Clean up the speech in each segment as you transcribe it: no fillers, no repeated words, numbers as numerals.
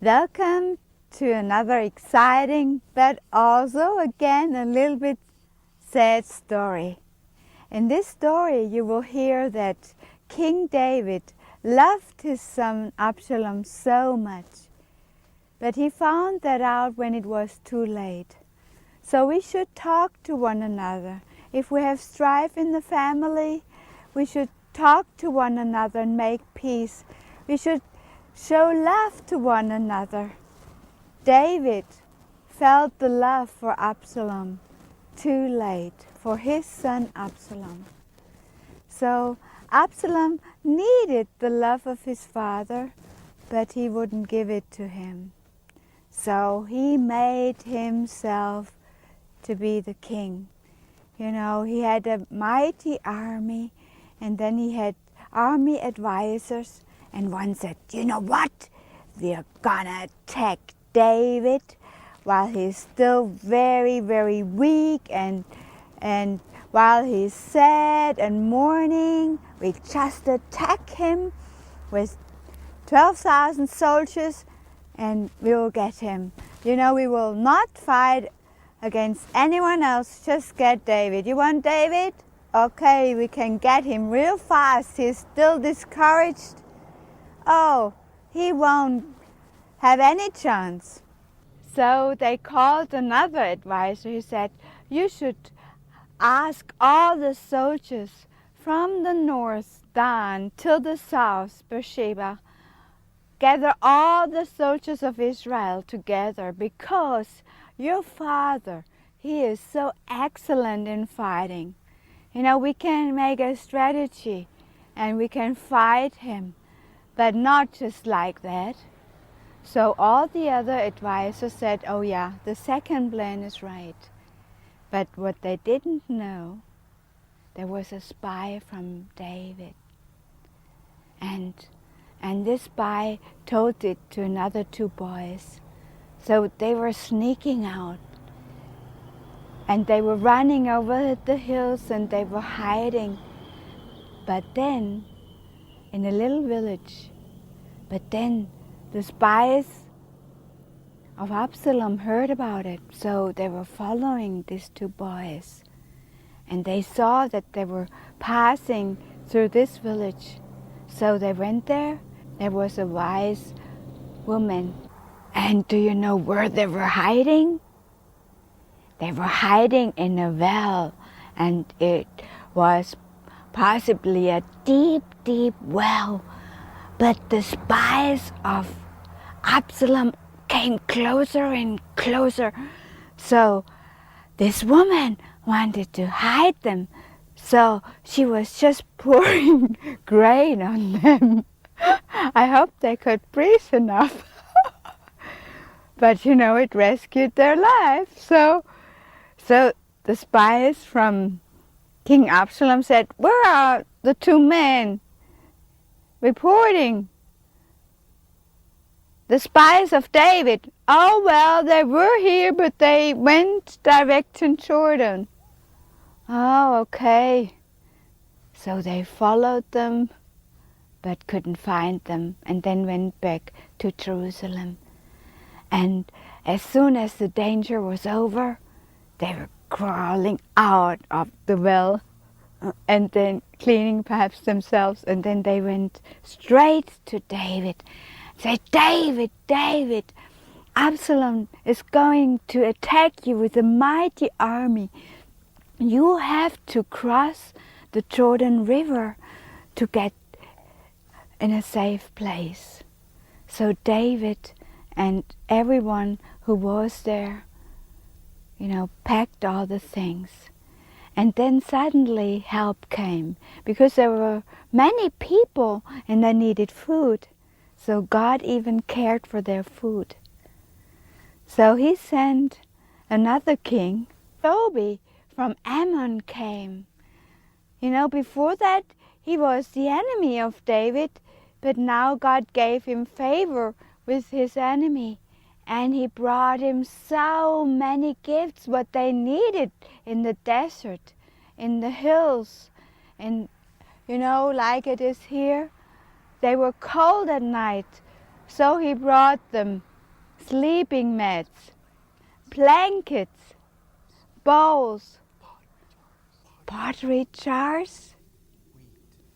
Welcome to another exciting but also again a little bit sad story. In this story you will hear that King David loved his son Absalom so much, but he found that out when it was too late. So we should talk to one another. If we have strife in the family, we should talk to one another and make peace. We should show love to one another. David felt the love for Absalom too late, for his son Absalom. So Absalom needed the love of his father, but he wouldn't give it to him. So he made himself to be the king. You know, he had a mighty army, and then he had army advisors, and one said, you know what? We're gonna attack David while he's still very, very weak, and while he's sad and mourning, we just attack him with 12,000 soldiers and we will get him. You know, we will not fight against anyone else, just get David. You want David? Okay, we can get him real fast. He's still discouraged. Oh, he won't have any chance. So they called another advisor. He said, you should ask all the soldiers from the north, Dan, till the south, Beersheba, gather all the soldiers of Israel together, because your father, he is so excellent in fighting. You know, we can make a strategy and we can fight him, but not just like that. So all the other advisors said, oh yeah, the second plan is right. But what they didn't know, there was a spy from David. And this spy told it to another two boys. So they were sneaking out. And they were running over the hills and they were hiding. But then, in a little village, the spies of Absalom heard about it. So they were following these two boys. And they saw that they were passing through this village. So they went there. There was a wise woman. And do you know where they were hiding? They were hiding in a well, and it was possibly a deep, deep well. But the spies of Absalom came closer and closer. So this woman wanted to hide them. So she was just pouring grain on them. I hope they could breathe enough. But you know, it rescued their life. So the spies from King Absalom said, where are the two men reporting? The spies of David. Oh, well, they were here, but they went direct to Jordan. Oh, okay. So they followed them, but couldn't find them, and then went back to Jerusalem. And as soon as the danger was over, they were crawling out of the well and then cleaning perhaps themselves, and then they went straight to David. Said, David, David, Absalom is going to attack you with a mighty army. You have to cross the Jordan River to get in a safe place. So David and everyone who was there, you know, packed all the things. And then suddenly help came, because there were many people and they needed food. So God even cared for their food. So he sent another king. Toby from Ammon came. You know, before that he was the enemy of David, but now God gave him favor with his enemy. And he brought him so many gifts, what they needed in the desert, in the hills. And, you know, like it is here, they were cold at night. So he brought them sleeping mats, blankets, bowls, pottery jars,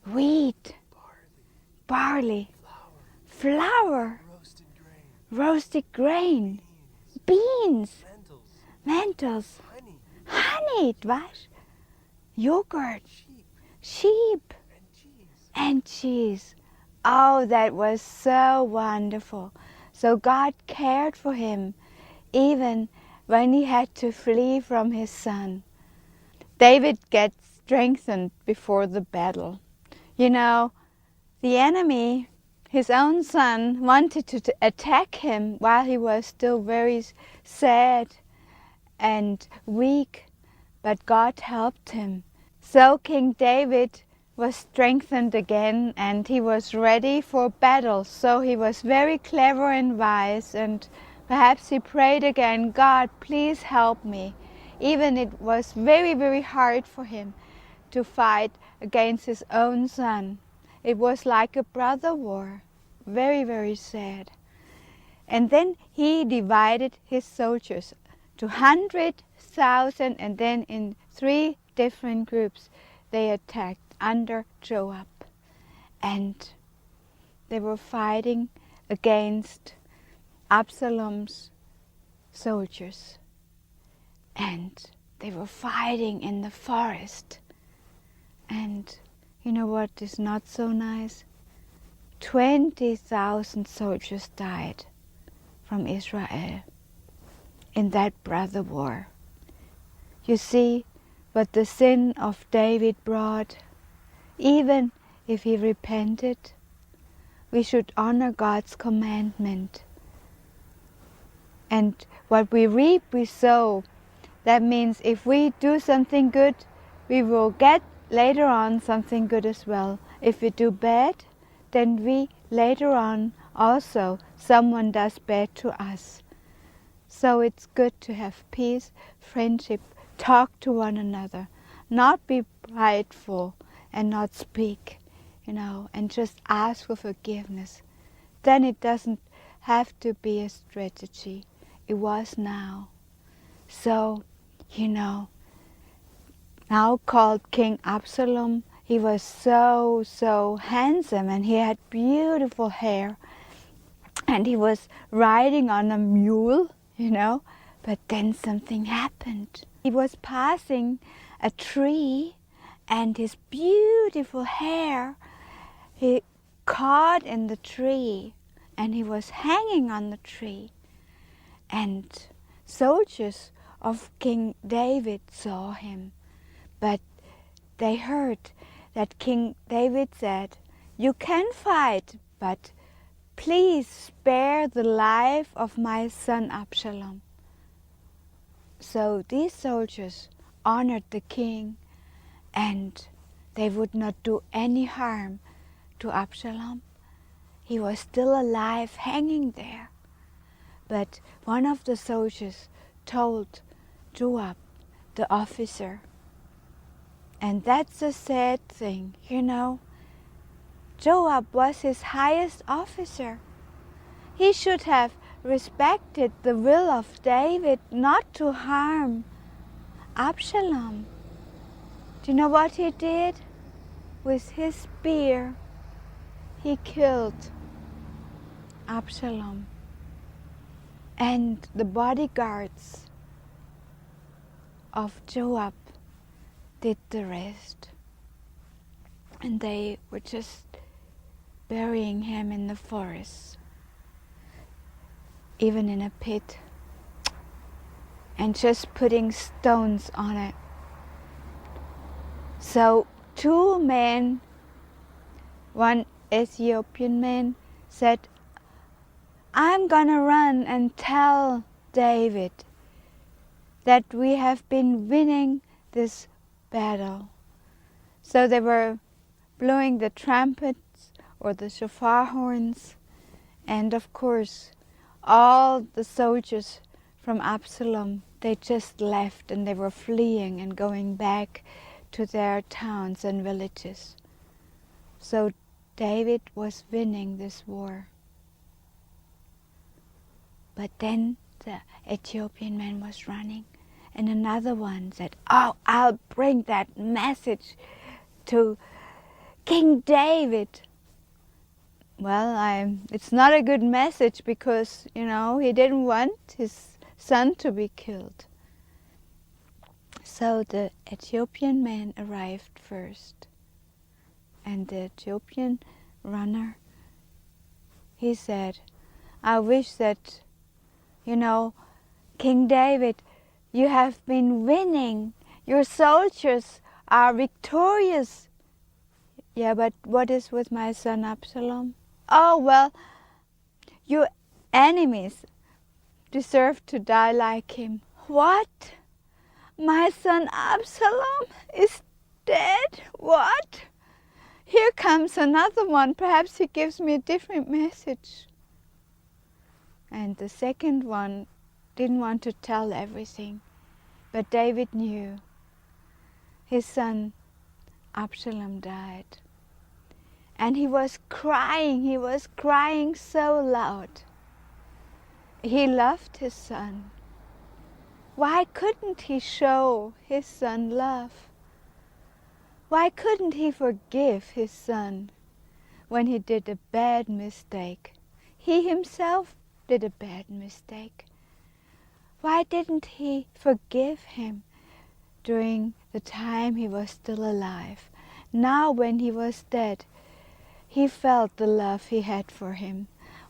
wheat, barley, flour, roasted grain, beans, lentils, honey, dwash, yogurt, sheep, and cheese. Oh, that was so wonderful. So God cared for him even when he had to flee from his son. David gets strengthened before the battle. You know, the enemy, his own son, wanted to attack him while he was still very sad and weak, but God helped him. So King David was strengthened again, and he was ready for battle. So he was very clever and wise, and perhaps he prayed again, God, please help me. Even it was very, very hard for him to fight against his own son. It was like a brother war. Very, very sad. And then he divided his soldiers to 100,000, and then in 3 different groups they attacked under Joab. And they were fighting against Absalom's soldiers. And they were fighting in the forest. And you know what is not so nice? 20,000 soldiers died from Israel in that brother war. You see what the sin of David brought? Even if he repented, we should honor God's commandment. And what we reap, we sow. That means if we do something good, we will get later on something good as well. If we do bad, then we later on also, someone does bad to us. So it's good to have peace, friendship, talk to one another, not be prideful and not speak, and just ask for forgiveness. Then it doesn't have to be a strategy. It was now. So, now called King Absalom, he was so handsome, and he had beautiful hair, and he was riding on a mule, but then something happened. He was passing a tree, and his beautiful hair, he caught in the tree, and he was hanging on the tree. And soldiers of King David saw him, but they heard that King David said, "You can fight, but please spare the life of my son Absalom." So these soldiers honored the king, and they would not do any harm to Absalom. He was still alive, hanging there. But one of the soldiers told Joab, the officer, and that's a sad thing, Joab was his highest officer. He should have respected the will of David not to harm Absalom. Do you know what he did? With his spear, he killed Absalom. And the bodyguards of Joab did the rest. And they were just burying him in the forest, even in a pit, and just putting stones on it. So 2 men, one Ethiopian man, said, "I'm gonna run and tell David that we have been winning this battle." So they were blowing the trumpets or the shofar horns, and of course all the soldiers from Absalom, they just left, and they were fleeing and going back to their towns and villages. So David was winning this war. But then the Ethiopian man was running, and another one said, "Oh, I'll bring that message to King David." Well, it's not a good message because, he didn't want his son to be killed. So the Ethiopian man arrived first, and the Ethiopian runner, he said, "I wish that, King David, you have been winning. Your soldiers are victorious." "Yeah, but what is with my son Absalom?" "Oh, well, your enemies deserve to die like him." "What? My son Absalom is dead? What? Here comes another one. Perhaps he gives me a different message." And the second one didn't want to tell everything. But David knew his son Absalom died. And he was crying so loud. He loved his son. Why couldn't he show his son love? Why couldn't he forgive his son when he did a bad mistake? He himself did a bad mistake. Why didn't he forgive him during the time he was still alive? Now when he was dead, he felt the love he had for him.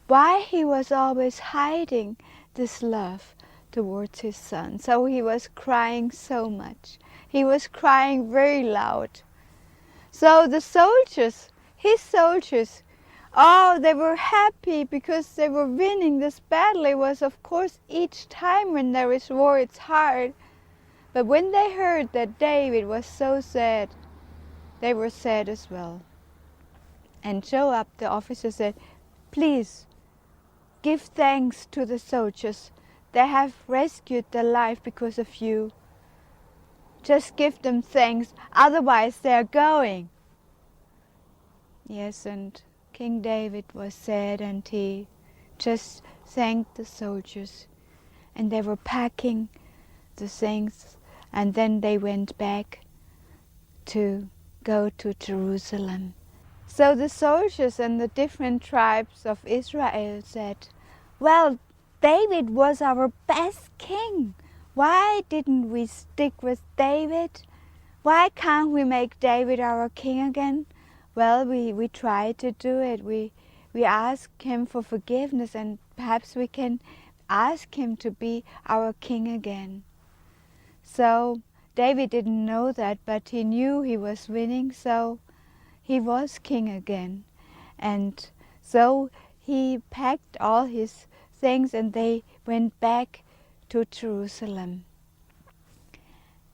Why he was always hiding this love towards his son? So he was crying so much. He was crying very loud. So the soldiers, his soldiers, they were happy because they were winning this battle. It was, of course, each time when there is war, it's hard. But when they heard that David was so sad, they were sad as well. And Joab, the officer, said, "Please, give thanks to the soldiers. They have rescued their life because of you. Just give them thanks, otherwise they are going." Yes, and King David was sad, and he just thanked the soldiers. And they were packing the things, and then they went back to go to Jerusalem. So the soldiers and the different tribes of Israel said, "Well, David was our best king. Why didn't we stick with David? Why can't we make David our king again?" Well, we tried to do it. We asked him for forgiveness, and perhaps we can ask him to be our king again. So David didn't know that, but he knew he was winning, so he was king again. And so he packed all his things and they went back to Jerusalem.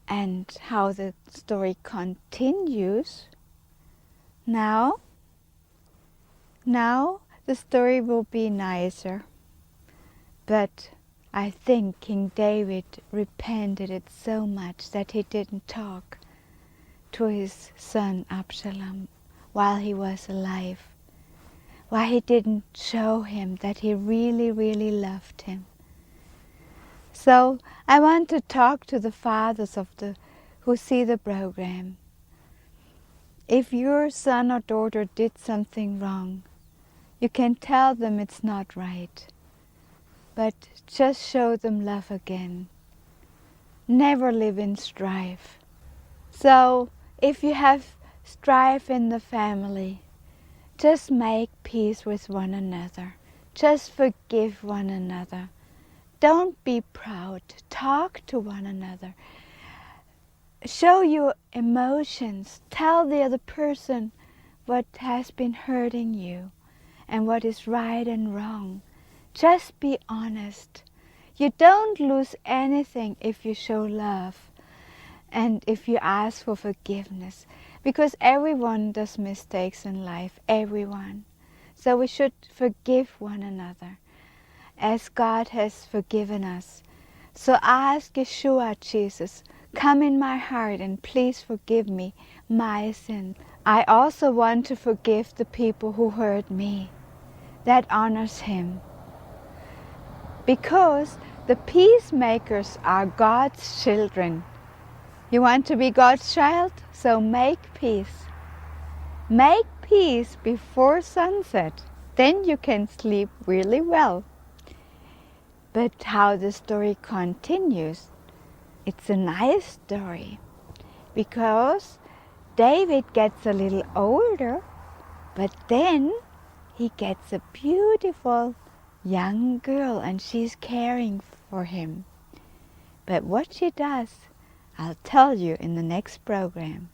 And how the story continues, now the story will be nicer. But I think King David repented it so much that he didn't talk to his son Absalom while he was alive. Why he didn't show him that he really, really loved him. So I want to talk to the fathers who see the program. If your son or daughter did something wrong, you can tell them it's not right. But just show them love again. Never live in strife. So if you have strife in the family, just make peace with one another. Just forgive one another. Don't be proud. Talk to one another. Show your emotions. Tell the other person what has been hurting you and what is right and wrong. Just be honest. You don't lose anything if you show love and if you ask for forgiveness, because everyone does mistakes in life, everyone. So we should forgive one another as God has forgiven us. So ask Yeshua, Jesus, come in my heart and please forgive me my sin. I also want to forgive the people who hurt me. That honors Him. because the peacemakers are God's children. You want to be God's child? So make peace. Make peace before sunset. Then you can sleep really well. But how the story continues, it's a nice story. Because David gets a little older, but then he gets a beautiful young girl and she's caring for him. But what she does, I'll tell you in the next program.